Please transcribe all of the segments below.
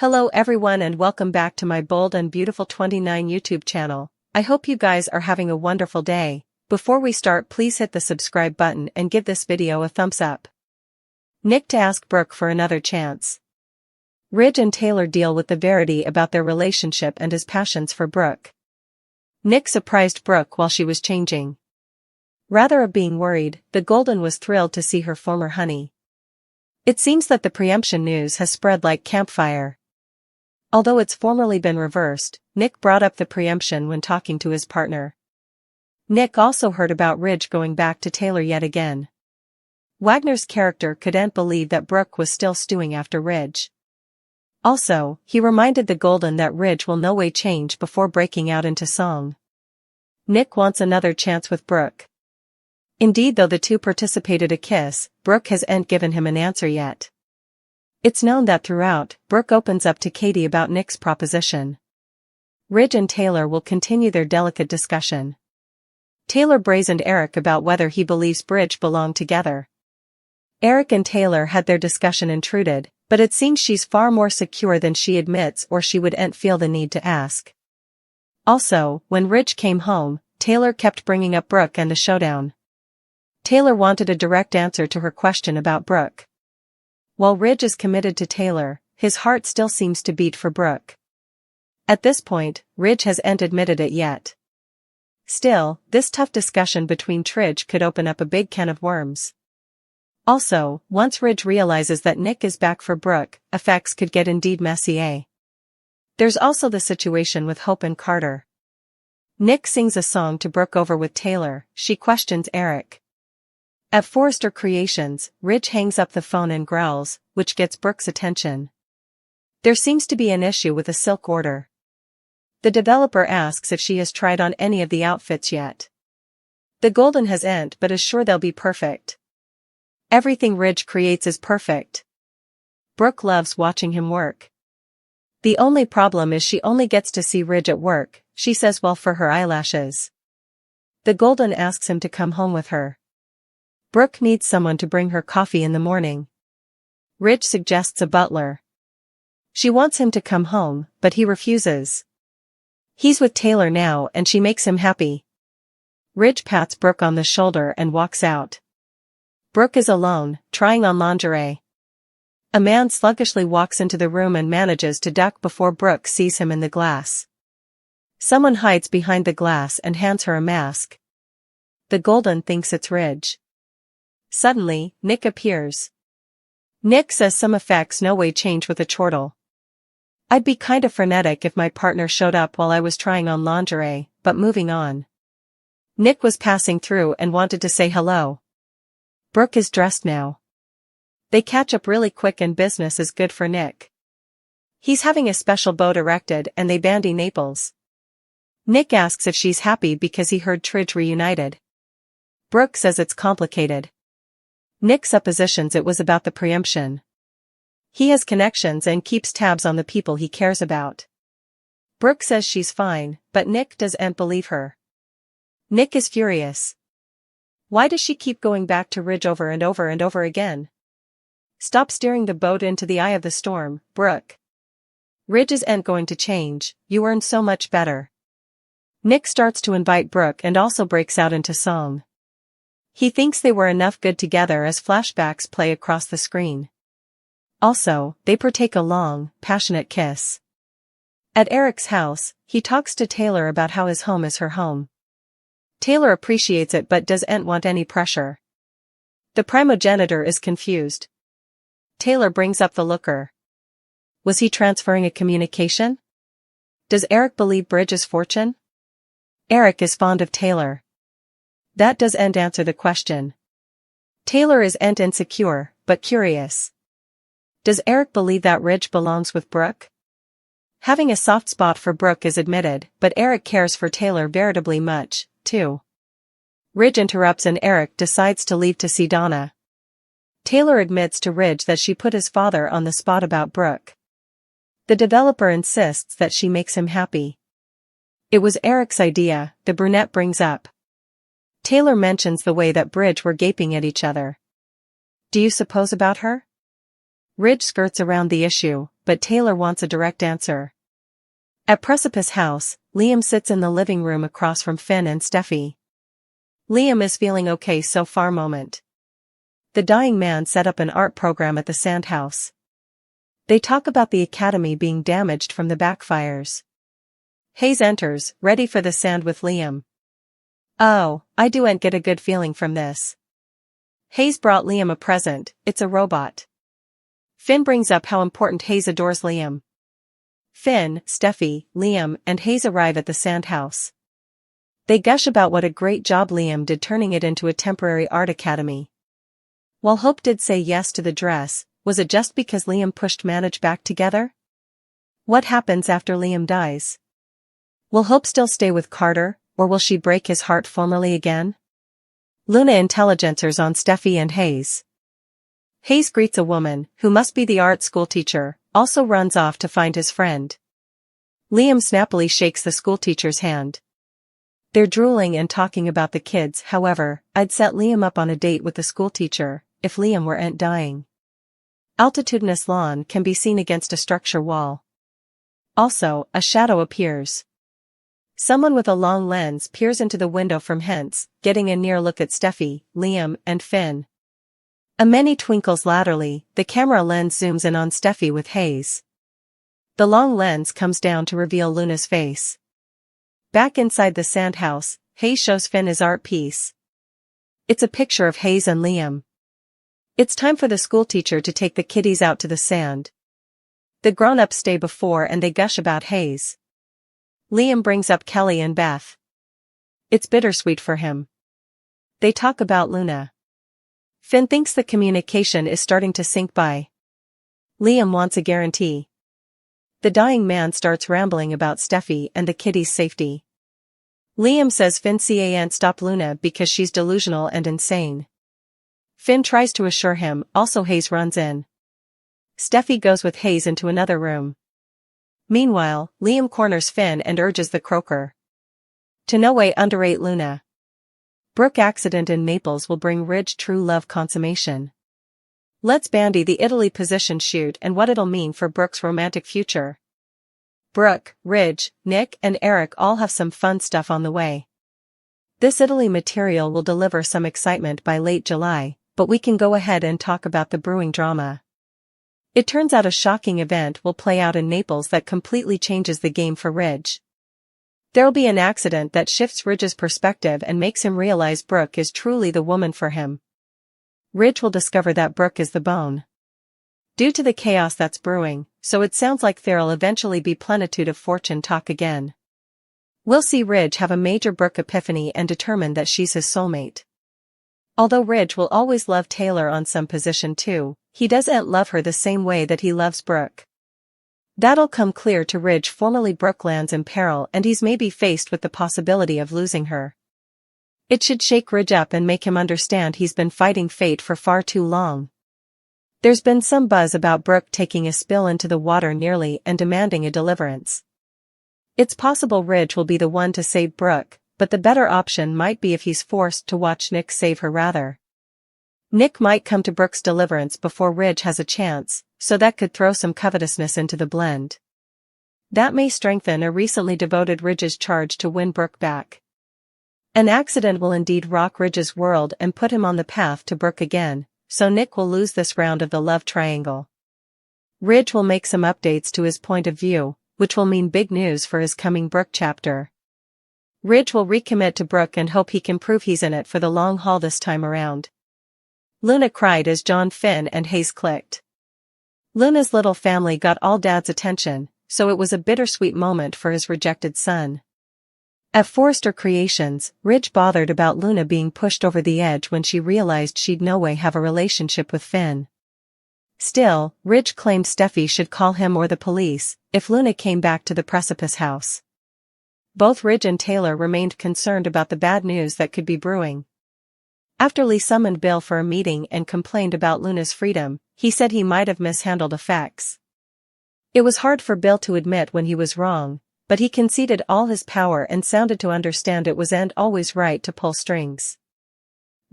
Hello everyone and welcome back to my Bold and Beautiful 29 YouTube channel. I hope you guys are having a wonderful day. Before we start, please hit the subscribe button and give this video a thumbs up. Nick to ask Brooke for another chance. Ridge and Taylor deal with the Verity about their relationship and his passions for Brooke. Nick surprised Brooke while she was changing. Rather of being worried, the Golden was thrilled to see her former honey. It seems that the preemption news has spread like campfire. Although it's formerly been reversed, Nick brought up the preemption when talking to his partner. Nick also heard about Ridge going back to Taylor yet again. Wagner's character couldn't believe that Brooke was still stewing after Ridge. Also, he reminded the Golden that Ridge will no way change before breaking out into song. Nick wants another chance with Brooke. Indeed, though the two participated a kiss, Brooke hasn't given him an answer yet. It's known that throughout, Brooke opens up to Katie about Nick's proposition. Ridge and Taylor will continue their delicate discussion. Taylor brazened Eric about whether he believes Bridge belong together. Eric and Taylor had their discussion intruded, but it seems she's far more secure than she admits or she wouldn't feel the need to ask. Also, when Ridge came home, Taylor kept bringing up Brooke and the showdown. Taylor wanted a direct answer to her question about Brooke. While Ridge is committed to Taylor, his heart still seems to beat for Brooke. At this point, Ridge hasn't admitted it yet. Still, this tough discussion between Ridge could open up a big can of worms. Also, once Ridge realizes that Nick is back for Brooke, effects could get indeed messy. There's also the situation with Hope and Carter. Nick sings a song to Brooke over with Taylor, she questions Eric. At Forrester Creations, Ridge hangs up the phone and growls, which gets Brooke's attention. There seems to be an issue with a silk order. The developer asks if she has tried on any of the outfits yet. The Golden hasn't but is sure they'll be perfect. Everything Ridge creates is perfect. Brooke loves watching him work. The only problem is she only gets to see Ridge at work, she says, well, for her eyelashes. The Golden asks him to come home with her. Brooke needs someone to bring her coffee in the morning. Ridge suggests a butler. She wants him to come home, but he refuses. He's with Taylor now and she makes him happy. Ridge pats Brooke on the shoulder and walks out. Brooke is alone, trying on lingerie. A man sluggishly walks into the room and manages to duck before Brooke sees him in the glass. Someone hides behind the glass and hands her a mask. The Golden thinks it's Ridge. Suddenly, Nick appears. Nick says some effects no way change with a chortle. I'd be kinda frenetic if my partner showed up while I was trying on lingerie, but moving on. Nick was passing through and wanted to say hello. Brooke is dressed now. They catch up really quick and business is good for Nick. He's having a special boat erected and they bandy Naples. Nick asks if she's happy because he heard Ridge reunited. Brooke says it's complicated. Nick suppositions it was about the preemption. He has connections and keeps tabs on the people he cares about. Brooke says she's fine, but Nick doesn't believe her. Nick is furious. Why does she keep going back to Ridge over and over and over again? Stop steering the boat into the eye of the storm, Brooke. Ridge isn't going to change, you earn so much better. Nick starts to invite Brooke and also breaks out into song. He thinks they were enough good together as flashbacks play across the screen. Also, they partake a long, passionate kiss. At Eric's house, he talks to Taylor about how his home is her home. Taylor appreciates it but doesn't want any pressure. The primogenitor is confused. Taylor brings up the looker. Was he transferring a communication? Does Eric believe Bridge's fortune? Eric is fond of Taylor. That doesn't answer the question. Taylor isn't insecure, but curious. Does Eric believe that Ridge belongs with Brooke? Having a soft spot for Brooke is admitted, but Eric cares for Taylor veritably much, too. Ridge interrupts and Eric decides to leave to see Donna. Taylor admits to Ridge that she put his father on the spot about Brooke. The developer insists that she makes him happy. It was Eric's idea, the brunette brings up. Taylor mentions the way that Bridge were gaping at each other. Do you suppose about her? Ridge skirts around the issue, but Taylor wants a direct answer. At Precipice House, Liam sits in the living room across from Finn and Steffi. Liam is feeling okay so far moment. The dying man set up an art program at the sand house. They talk about the academy being damaged from the backfires. Hayes enters, ready for the sand with Liam. Oh, I do get a good feeling from this. Hayes brought Liam a present, it's a robot. Finn brings up how important Hayes adores Liam. Finn, Steffi, Liam, and Hayes arrive at the sand house. They gush about what a great job Liam did turning it into a temporary art academy. While Hope did say yes to the dress, was it just because Liam pushed Manage back together? What happens after Liam dies? Will Hope still stay with Carter, or will she break his heart formally again? Luna intelligencers on Steffi and Hayes. Hayes greets a woman, who must be the art school teacher, also runs off to find his friend. Liam snappily shakes the schoolteacher's hand. They're drooling and talking about the kids. However, I'd set Liam up on a date with the schoolteacher, if Liam weren't dying. Altitudinous lawn can be seen against a structure wall. Also, a shadow appears. Someone with a long lens peers into the window from hence, getting a near look at Steffi, Liam, and Finn. A many twinkles laterally, the camera lens zooms in on Steffi with Hayes. The long lens comes down to reveal Luna's face. Back inside the sand house, Hayes shows Finn his art piece. It's a picture of Hayes and Liam. It's time for the schoolteacher to take the kiddies out to the sand. The grown-ups stay before and they gush about Hayes. Liam brings up Kelly and Beth. It's bittersweet for him. They talk about Luna. Finn thinks the communication is starting to sink by. Liam wants a guarantee. The dying man starts rambling about Steffi and the kiddies' safety. Liam says Finn can't stop Luna because she's delusional and insane. Finn tries to assure him, also Hayes runs in. Steffi goes with Hayes into another room. Meanwhile, Liam corners Finn and urges the croaker to no way underrate Luna. Brooke accident in Naples will bring Ridge true love consummation. Let's bandy the Italy position shoot and what it'll mean for Brooke's romantic future. Brooke, Ridge, Nick, and Eric all have some fun stuff on the way. This Italy material will deliver some excitement by late July, but we can go ahead and talk about the brewing drama. It turns out a shocking event will play out in Naples that completely changes the game for Ridge. There'll be an accident that shifts Ridge's perspective and makes him realize Brooke is truly the woman for him. Ridge will discover that Brooke is the bone. Due to the chaos that's brewing, so it sounds like there'll eventually be plenitude of fortune talk again. We'll see Ridge have a major Brooke epiphany and determine that she's his soulmate. Although Ridge will always love Taylor on some position too, he doesn't love her the same way that he loves Brooke. That'll come clear to Ridge. Formerly Brooke lands in peril and he's maybe faced with the possibility of losing her. It should shake Ridge up and make him understand he's been fighting fate for far too long. There's been some buzz about Brooke taking a spill into the water nearly and demanding a deliverance. It's possible Ridge will be the one to save Brooke, but the better option might be if he's forced to watch Nick save her rather. Nick might come to Brooke's deliverance before Ridge has a chance, so that could throw some covetousness into the blend. That may strengthen a recently devoted Ridge's charge to win Brooke back. An accident will indeed rock Ridge's world and put him on the path to Brooke again, so Nick will lose this round of the love triangle. Ridge will make some updates to his point of view, which will mean big news for his coming Brooke chapter. Ridge will recommit to Brooke and hope he can prove he's in it for the long haul this time around. Luna cried as John, Finn, and Hayes clicked. Luna's little family got all Dad's attention, so it was a bittersweet moment for his rejected son. At Forrester Creations, Ridge bothered about Luna being pushed over the edge when she realized she'd no way have a relationship with Finn. Still, Ridge claimed Steffi should call him or the police if Luna came back to the Precipice House. Both Ridge and Taylor remained concerned about the bad news that could be brewing. After Lee summoned Bill for a meeting and complained about Luna's freedom, he said he might have mishandled effects. It was hard for Bill to admit when he was wrong, but he conceded all his power and sounded to understand it wasn't always right to pull strings.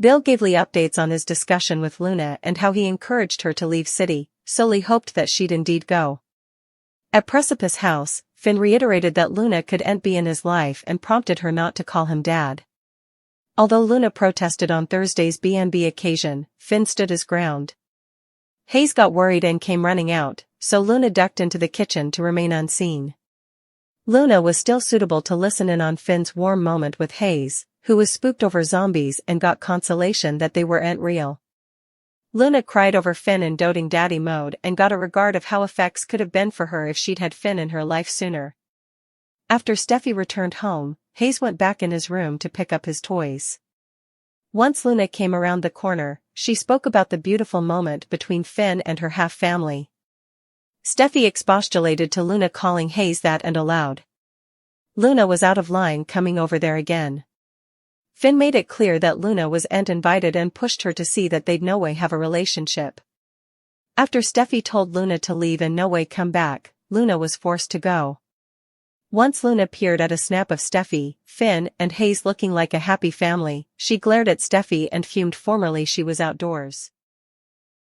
Bill gave Lee updates on his discussion with Luna and how he encouraged her to leave city, so Lee hoped that she'd indeed go. At Precipice House, Finn reiterated that Luna couldn't be in his life and prompted her not to call him dad. Although Luna protested on Thursday's B&B occasion, Finn stood his ground. Hayes got worried and came running out, so Luna ducked into the kitchen to remain unseen. Luna was still suitable to listen in on Finn's warm moment with Hayes, who was spooked over zombies and got consolation that they weren't real. Luna cried over Finn in doting daddy mode and got a regard of how effects could have been for her if she'd had Finn in her life sooner. After Steffi returned home, Hayes went back in his room to pick up his toys. Once Luna came around the corner, she spoke about the beautiful moment between Finn and her half-family. Steffi expostulated to Luna, calling Hayes that and aloud. Luna was out of line coming over there again. Finn made it clear that Luna wasn't invited and pushed her to see that they'd no way have a relationship. After Steffi told Luna to leave and no way come back, Luna was forced to go. Once Luna peered at a snap of Steffi, Finn, and Hayes looking like a happy family, she glared at Steffi and fumed. Formerly she was outdoors.